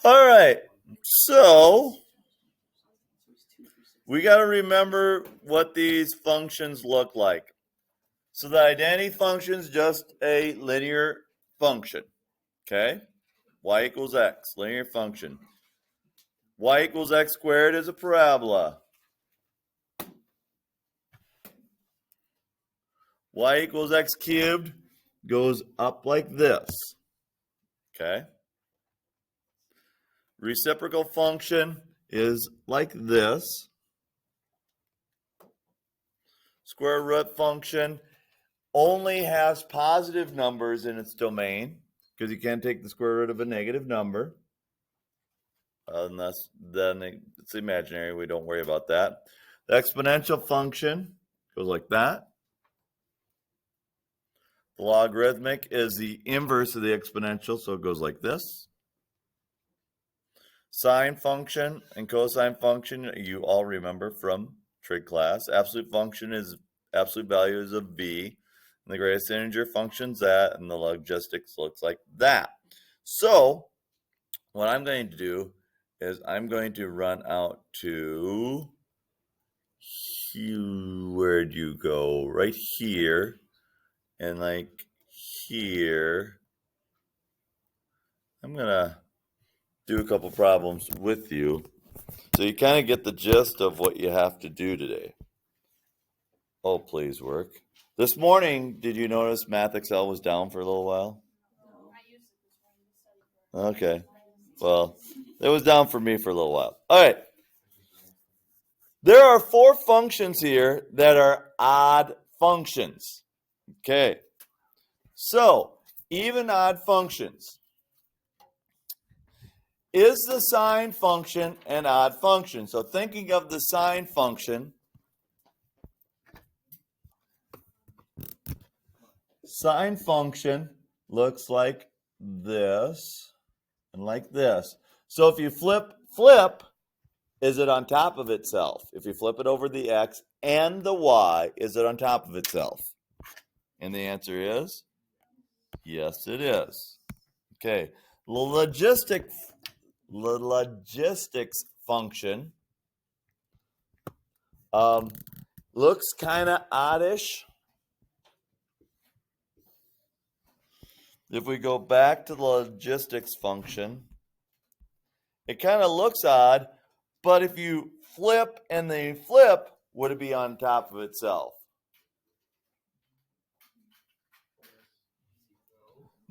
All right. So we got to remember what these functions look like. So the identity function is just a linear function. Okay? Y equals x, linear function. Y equals x squared is a parabola. Y equals x cubed goes up like this. Okay? Reciprocal function is like this. Square root function only has positive numbers in its domain because you can't take the square root of a negative number. Unless then it's imaginary. We don't worry about that. The exponential function goes like that. The logarithmic is the inverse of the exponential, so it goes like this. Sine function and cosine function, you all remember from trig class. Absolute function is absolute value is a v. And the greatest integer function's that, and the logistics looks like that. So what I'm going to do is I'm going to run out to where'd you go? Right here, and like here. I'm gonna do a couple problems with you so you kind of get the gist of what you have to do today. Oh, please work. This morning, did you notice Math Excel was down for a little while? Okay. Well, it was down for me for a little while. All right. There are 4 functions here that are odd functions. Okay. So, even odd functions. Is the sine function an odd function? So thinking of the sine function, sine function looks like this and like this. So if you flip, is it on top of itself? If you flip it over the x and the y, is it on top of itself? And the answer is yes, it is. Okay, the logistics function looks kind of oddish. If we go back to the logistics function, it kind of looks odd, but if you flip and then flip, would it be on top of itself?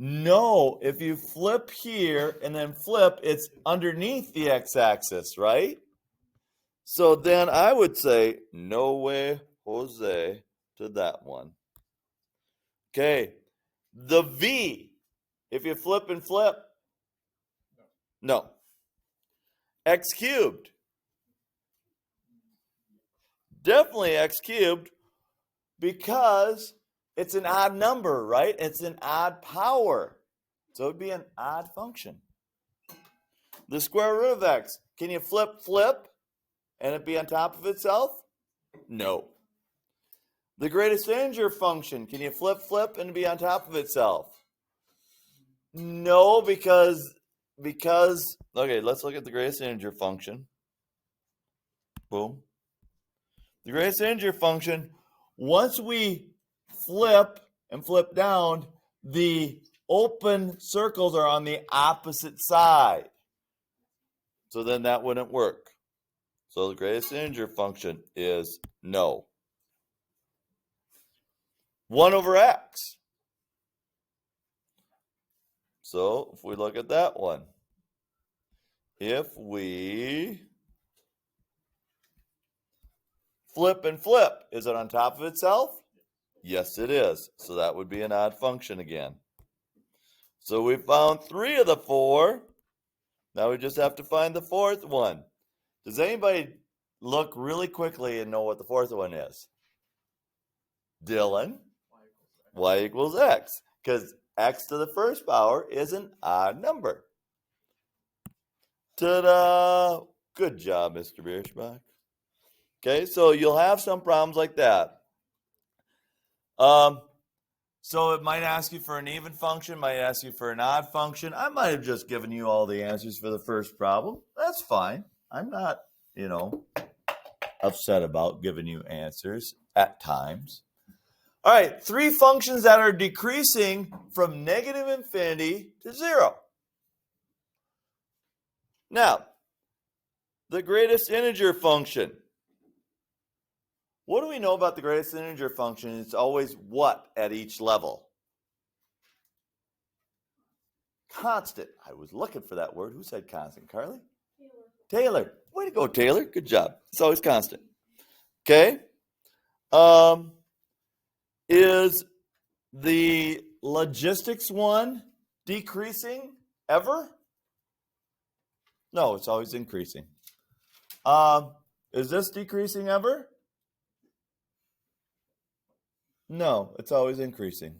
No, if you flip here and then flip, it's underneath the x-axis, right? So then I would say, no way, Jose, to that one. Okay, the V, if you flip and flip, no. X cubed, definitely x cubed, because it's an odd number, right? It's an odd power. So it would be an odd function. The square root of x, can you flip, and it be on top of itself? No. The greatest integer function, can you flip, and be on top of itself? No, because, okay, let's look at the greatest integer function. Boom. The greatest integer function, once we flip and flip down, the open circles are on the opposite side. So then that wouldn't work. So the greatest integer function is no. 1 over x. So if we look at that one, if we flip and flip, is it on top of itself? Yes, it is. So that would be an odd function again. So we found 3 of the 4. Now we just have to find the 4th one. Does anybody look really quickly and know what the 4th one is? Dylan, y equals x. Because x to the first power is an odd number. Ta-da! Good job, Mr. Bierschbach. Okay, so you'll have some problems like that. So it might ask you for an even function, might ask you for an odd function. I might have just given you all the answers for the first problem. That's fine. I'm not, upset about giving you answers at times. All right, 3 functions that are decreasing from negative infinity to 0. Now, the greatest integer function. What do we know about the greatest integer function? It's always what at each level? Constant. I was looking for that word. Who said constant? Carly? Taylor. Way to go, Taylor. Good job. It's always constant. Okay. Is the logistics one decreasing ever? No, it's always increasing. Is this decreasing ever? No, it's always increasing.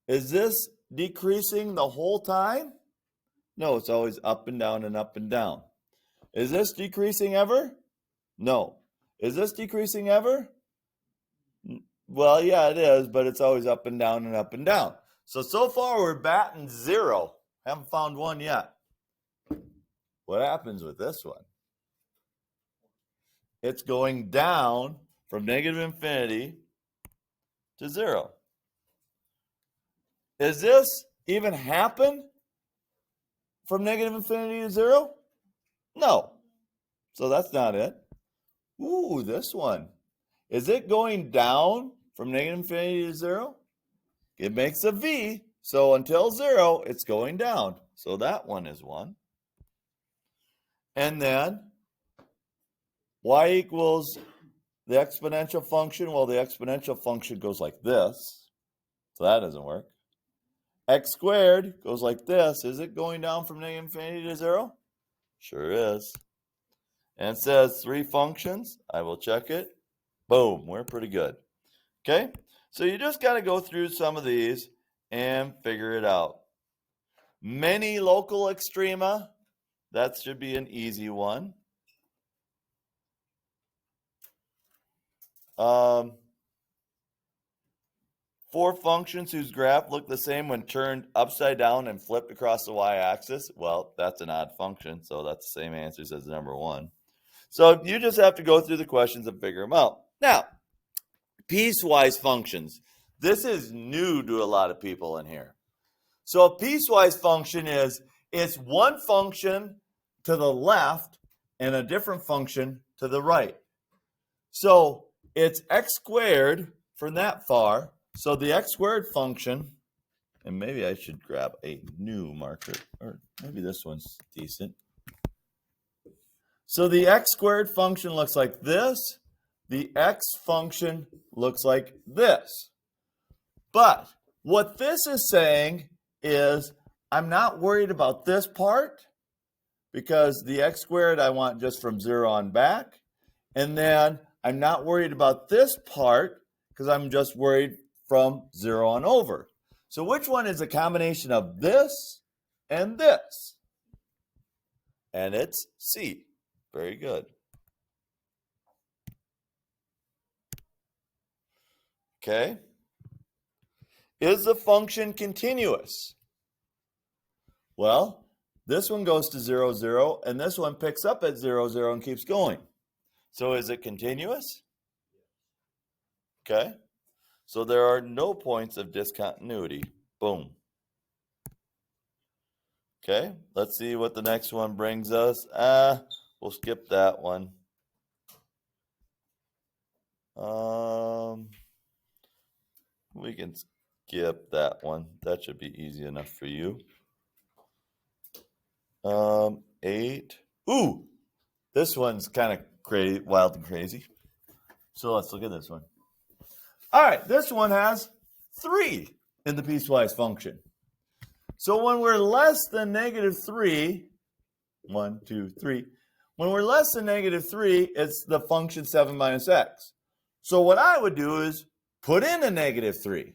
Is this decreasing the whole time? No, it's always up and down and up and down. Is this decreasing ever? No. Is this decreasing ever? Well, yeah, it is, but it's always up and down and up and down. So far we're batting 0. Haven't found one yet. What happens with this one? It's going down from negative infinity to 0. Does this even happen from negative infinity to 0? No. So that's not it. Ooh, this one. Is it going down from negative infinity to 0? It makes a V. So until 0, it's going down. So that one is 1. And then y equals the exponential function. Well, the exponential function goes like this. So that doesn't work. X squared goes like this. Is it going down from negative infinity to 0? Sure is. And it says 3 functions. I will check it. Boom, we're pretty good. Okay, so you just got to go through some of these and figure it out. Many local extrema, that should be an easy one. 4 functions whose graph look the same when turned upside down and flipped across the y-axis. Well, that's an odd function, so that's the same answers as number 1. So you just have to go through the questions and figure them out. Now, piecewise functions. This is new to a lot of people in here. So a piecewise function is it's one function to the left and a different function to the right. So it's x squared from that far. So the x squared function, and maybe I should grab a new marker, or maybe this one's decent. So the x squared function looks like this. The x function looks like this. But what this is saying is I'm not worried about this part because the x squared I want just from 0 on back. And then I'm not worried about this part because I'm just worried from 0 on over. So which one is a combination of this and this? And it's C. Very good. Okay. Is the function continuous? Well, this one goes to 0, 0, and this one picks up at 0, 0 and keeps going. So is it continuous? Okay. So there are no points of discontinuity. Boom. Okay, let's see what the next one brings us. We'll skip that one. We can skip that one. That should be easy enough for you. 8. Ooh, this one's kind of crazy, wild and crazy. So let's look at this one. All right, this one has 3 in the piecewise function. So when we're less than negative 3, 1, 2, 3. When we're less than negative 3, it's the function 7 minus x. So what I would do is put in a negative 3.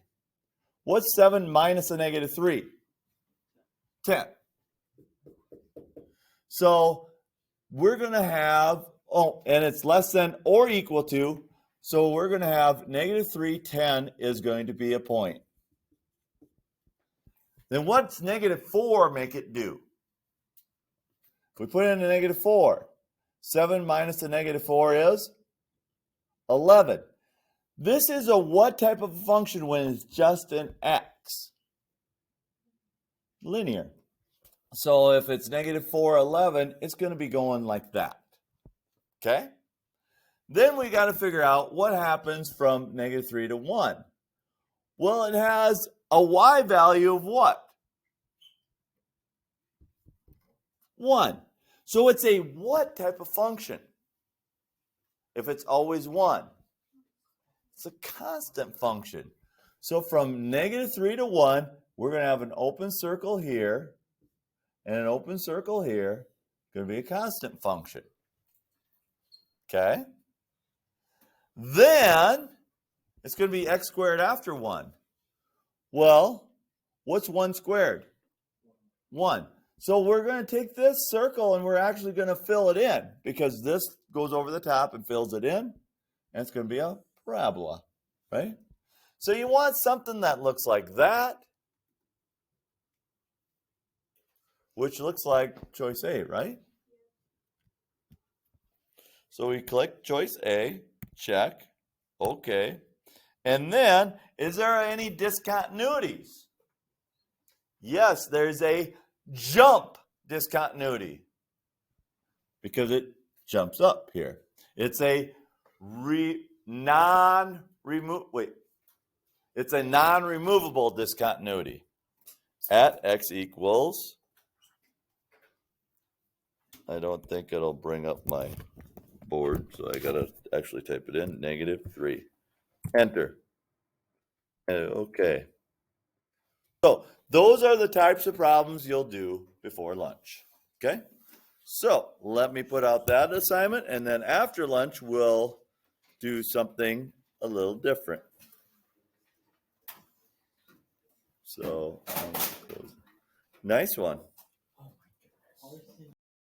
What's 7 minus a negative 3? 10. So we're going to have, and it's less than or equal to So we're going to have negative 3, 10 is going to be a point. Then what's negative 4 make it do? If we put in a negative 4, 7 minus the negative 4 is 11. This is a what type of function when it's just an x? Linear. So if it's negative 4, 11, it's going to be going like that. Okay? Then we got to figure out what happens from negative 3 to 1. Well, it has a y value of what? 1. So it's a what type of function? If it's always 1. It's a constant function. So from negative 3 to 1, we're going to have an open circle here and an open circle here. It's going to be a constant function. Okay? Then it's going to be x squared after 1. Well, what's 1 squared? 1. So we're going to take this circle and we're actually going to fill it in because this goes over the top and fills it in. And it's going to be a parabola, right? So you want something that looks like that, which looks like choice A, right? So we click choice A, check, okay. And then, is there any discontinuities? Yes, there's a jump discontinuity because it jumps up here. It's a non-removable discontinuity at x equals, I don't think it'll bring up my board, so I gotta actually type it in, negative 3. Enter. Okay. So those are the types of problems you'll do before lunch. Okay? So let me put out that assignment, and then after lunch, we'll do something a little different. So, nice one.